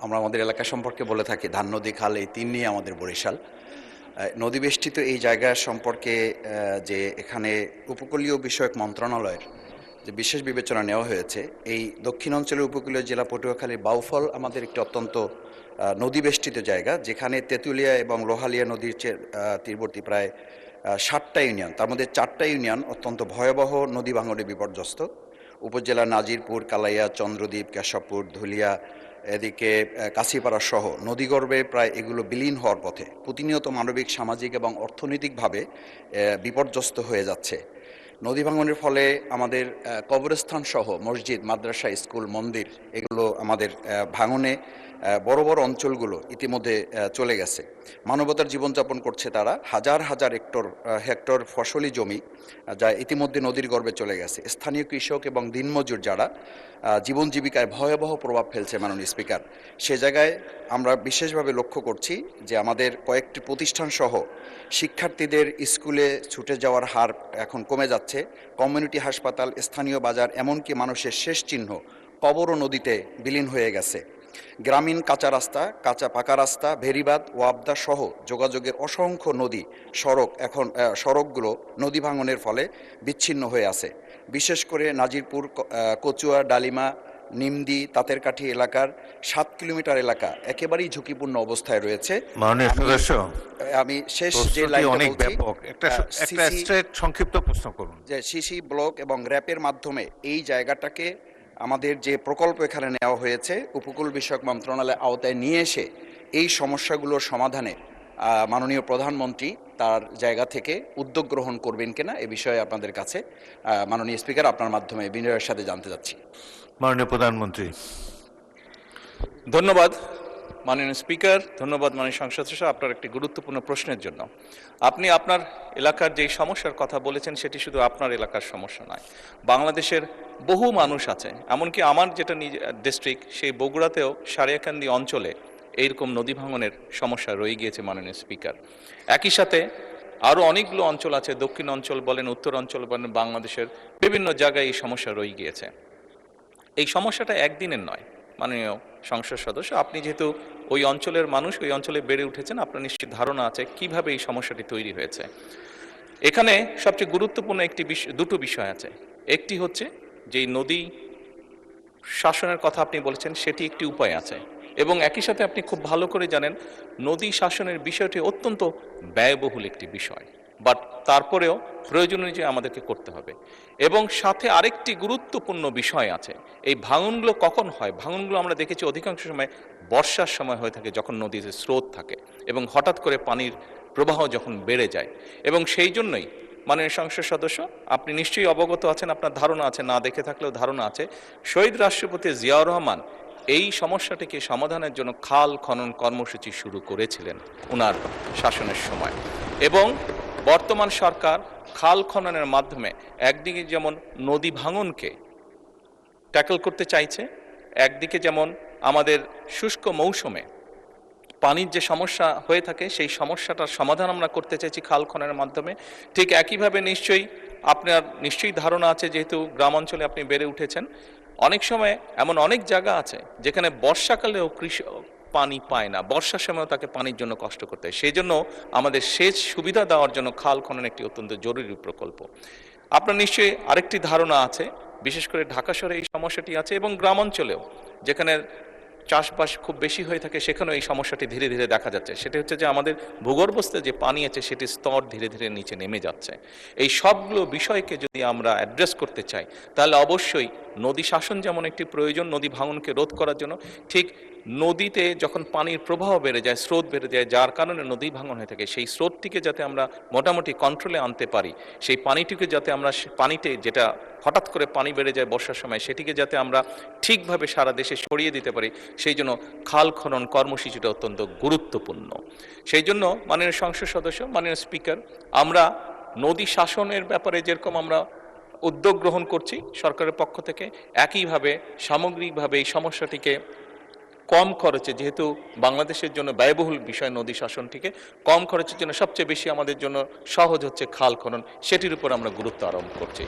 আমরা আমাদের এলাকা সম্পর্কে বলে থাকি ধান নদী খাল এই তিন নিয়ে আমাদের বরিশাল। নদীবেষ্টিত এই জায়গা সম্পর্কে যে এখানে উপকূলীয় বিষয়ক মন্ত্রণালয়ের যে বিশেষ বিবেচনা নেওয়া হয়েছে, এই দক্ষিণ অঞ্চলের উপকূলীয় জেলা পটুয়াখালীর বাউফল আমাদের একটি অত্যন্ত নদীবেষ্টিত জায়গা, যেখানে তেঁতুলিয়া এবং লোহালিয়া নদীর তীরবর্তী প্রায় 60টা ইউনিয়ন, তার মধ্যে 4টা ইউনিয়ন অত্যন্ত ভয়াবহ নদী ভাঙনে বিপর্যস্ত। উপজেলা নাজিরপুর, কালাইয়া, চন্দ্রদ্বীপ, কেশবপুর, ধুলিয়া, এদিকে কাছিপাড়া সহ নদীগর্ভে প্রায় এগুলো বিলীন হওয়ার পথে, প্রতিনিয়ত মানবিক, সামাজিক এবং অর্থনৈতিকভাবে বিপর্যস্ত হয়ে যাচ্ছে। নদী ভাঙনের ফলে আমাদের কবরস্থান সহ মসজিদ, মাদ্রাসা, স্কুল, মন্দির এগুলো আমাদের ভাঙনে বড় বড় অঞ্চলগুলো ইতিমধ্যে চলে গেছে। মানবতার জীবনযাপন করছে তারা, হাজার হাজার হেক্টর ফসলি জমি যা ইতিমধ্যে নদীর গর্ভে চলে গেছে। স্থানীয় কৃষক এবং দিনমজুর যারা জীবন জীবিকায় ভয়াবহ প্রভাব ফেলছে মাননীয় স্পিকার, সে জায়গায় আমরা বিশেষভাবে লক্ষ্য করছি যে আমাদের কয়েকটি প্রতিষ্ঠান সহ শিক্ষার্থীদের স্কুলে ছুটে যাওয়ার হার এখন কমে যাচ্ছে। কমিউনিটি হাসপাতাল, স্থানীয় বাজার, এমনকি মানুষের শেষ চিহ্ন কবরও নদীতে বিলীন হয়ে গেছে। গ্রামীণ কাঁচা রাস্তা, কাঁচা পাকা রাস্তা, ভেরিবাঁধ, ওয়াবদা সহ যোগাযোগের অসংখ্য নদী সড়কগুলো নদী ভাঙনের ফলে বিচ্ছিন্ন হয়ে আছে। বিশেষ করে নাজিরপুর, কচুয়া, ডালিমা, নিমদি, তাঁতেরকাঠি এলাকার 7 কিলোমিটার এলাকা একেবারেই ঝুঁকিপূর্ণ অবস্থায় রয়েছে। মাননীয় সদস্য, আমি শেষ যে লাইনটা বলছি, একটা সংক্ষিপ্ত প্রশ্ন করুন। যে সিসি ব্লক এবং র্যাপের মাধ্যমে এই জায়গাটাকে আমাদের যে প্রকল্প এখানে নেওয়া হয়েছে উপকূল বিষয়ক মন্ত্রণালয়ের আওতায় নিয়ে এসে এই সমস্যাগুলোর সমাধানে মাননীয় প্রধানমন্ত্রী তার জায়গা থেকে উদ্যোগ গ্রহণ করবেন কিনা এ বিষয়ে আপনাদের কাছে মাননীয় স্পিকার আপনার মাধ্যমে বিনয়ের সাথে জানতে চাচ্ছি। মাননীয় প্রধানমন্ত্রী। ধন্যবাদ মাননীয় স্পিকার, ধন্যবাদ মাননীয় সংসদ সদস্য আপনার একটি গুরুত্বপূর্ণ প্রশ্নের জন্য। আপনি আপনার এলাকার যেই সমস্যার কথা বলেছেন সেটি শুধু আপনার এলাকার সমস্যা নয়, বাংলাদেশের বহু মানুষ আছে। এমনকি আমার যেটা ডিস্ট্রিক্ট, সেই বগুড়াতেও সারিয়াকান্দি অঞ্চলে এইরকম নদী ভাঙনের সমস্যা রয়ে গিয়েছে মাননীয় স্পিকার। একই সাথে আরও অনেকগুলো অঞ্চল আছে, দক্ষিণ অঞ্চল বলেন, উত্তর অঞ্চল বলেন, বাংলাদেশের বিভিন্ন জায়গায় এই সমস্যা রয়ে গিয়েছে। এই সমস্যাটা একদিনের নয় মাননীয় সংসদ সদস্য, আপনি যেহেতু ওই অঞ্চলের মানুষ, ওই অঞ্চলে বেড়ে উঠেছেন, আপনার নিশ্চিত ধারণা আছে কিভাবে এই সমস্যাটি তৈরি হয়েছে। এখানে সবচেয়ে গুরুত্বপূর্ণ দুটো বিষয় আছে। একটি হচ্ছে যে নদী শাসনের কথা আপনি বলেছেন, সেটি একটি উপায় আছে, এবং একই সাথে আপনি খুব ভালো করে জানেন নদী শাসনের বিষয়টি অত্যন্ত ব্যয়বহুল একটি বিষয়, বাট তারপরেও প্রয়োজন অনুযায়ী আমাদেরকে করতে হবে। এবং সাথে আরেকটি গুরুত্বপূর্ণ বিষয় আছে, এই ভাঙনগুলো কখন হয়? ভাঙনগুলো আমরা দেখেছি অধিকাংশ সময় বর্ষার সময় হয়ে থাকে, যখন নদীতে স্রোত থাকে এবং হঠাৎ করে পানির প্রবাহ যখন বেড়ে যায়। এবং সেই জন্যই মাননীয় সংসদ সদস্য, আপনি নিশ্চয়ই অবগত আছেন, আপনার ধারণা আছে, না দেখে থাকলেও ধারণা আছে, শহীদ রাষ্ট্রপতি জিয়াউর রহমান এই সমস্যাটিকে সমাধানের জন্য খাল খনন কর্মসূচি শুরু করেছিলেন ওনার শাসনের সময়। এবং বর্তমান সরকার খাল খননের মাধ্যমে একদিকে যেমন নদী ভাঙনকে ট্যাকল করতে চাইছে, একদিকে যেমন আমাদের শুষ্ক মৌসুমে পানির যে সমস্যা হয়ে থাকে সেই সমস্যাটার সমাধান আমরা করতে চাইছি খাল খননের মাধ্যমে। ঠিক একইভাবে আপনার নিশ্চয়ই ধারণা আছে, যেহেতু গ্রাম অঞ্চলে আপনি বেড়ে উঠেছেন, অনেক সময় এমন অনেক জায়গা আছে যেখানে বর্ষাকালেও কৃষক পানি পায় না, বর্ষার সময়ও তাকে পানির জন্য কষ্ট করতে হয়। সেই জন্য আমাদের সেচ সুবিধা দেওয়ার জন্য খাল খনন একটি অত্যন্ত জরুরি প্রকল্প। আপনার নিশ্চয়ই আরেকটি ধারণা আছে, বিশেষ করে ঢাকা শহরে এই সমস্যাটি আছে, এবং গ্রাম অঞ্চলেও যেখানে চাষবাস খুব বেশি হয়ে থাকে সেখানেও এই সমস্যাটি ধীরে ধীরে দেখা যাচ্ছে। সেটি হচ্ছে যে আমাদের ভূগর্ভস্থ যে পানি আছে সেটির স্তর ধীরে ধীরে নিচে নেমে যাচ্ছে। এই সবগুলো বিষয়কে যদি আমরা অ্যাড্রেস করতে চাই, তাহলে অবশ্যই নদী শাসন যেমন একটি প্রয়োজন নদী ভাঙনকে রোধ করার জন্য, ঠিক নদীতে যখন পানির প্রবাহ বেড়ে যায়, স্রোত বেড়ে যায়, যার কারণে নদী ভাঙন হয়ে থাকে, সেই স্রোতটিকে যাতে আমরা মোটামুটি কন্ট্রোলে আনতে পারি, সেই পানিটিকে যাতে আমরা পানিতে যেটা হঠাৎ করে পানি বেড়ে যায় বর্ষার সময়, সেটিকে যাতে আমরা ঠিকভাবে সারা দেশে ছড়িয়ে দিতে পারি, সেই জন্য খাল খনন কর্মসূচিটা অত্যন্ত গুরুত্বপূর্ণ। সেই জন্য মাননীয় সংসদ সদস্য, মাননীয় স্পিকার, আমরা নদী শাসনের ব্যাপারে যেরকম আমরা উদ্যোগ গ্রহণ করছি সরকারের পক্ষ থেকে, একইভাবে সামগ্রিকভাবে এই সমস্যাটিকে কম খরচে, যেহেতু বাংলাদেশের জন্য ব্যয়বহুল বিষয় নদী শাসনটিকে কম খরচের জন্য সবচেয়ে বেশি আমাদের জন্য সহজ হচ্ছে খাল খনন, সেটির উপর আমরা গুরুত্ব আরোপ করছি।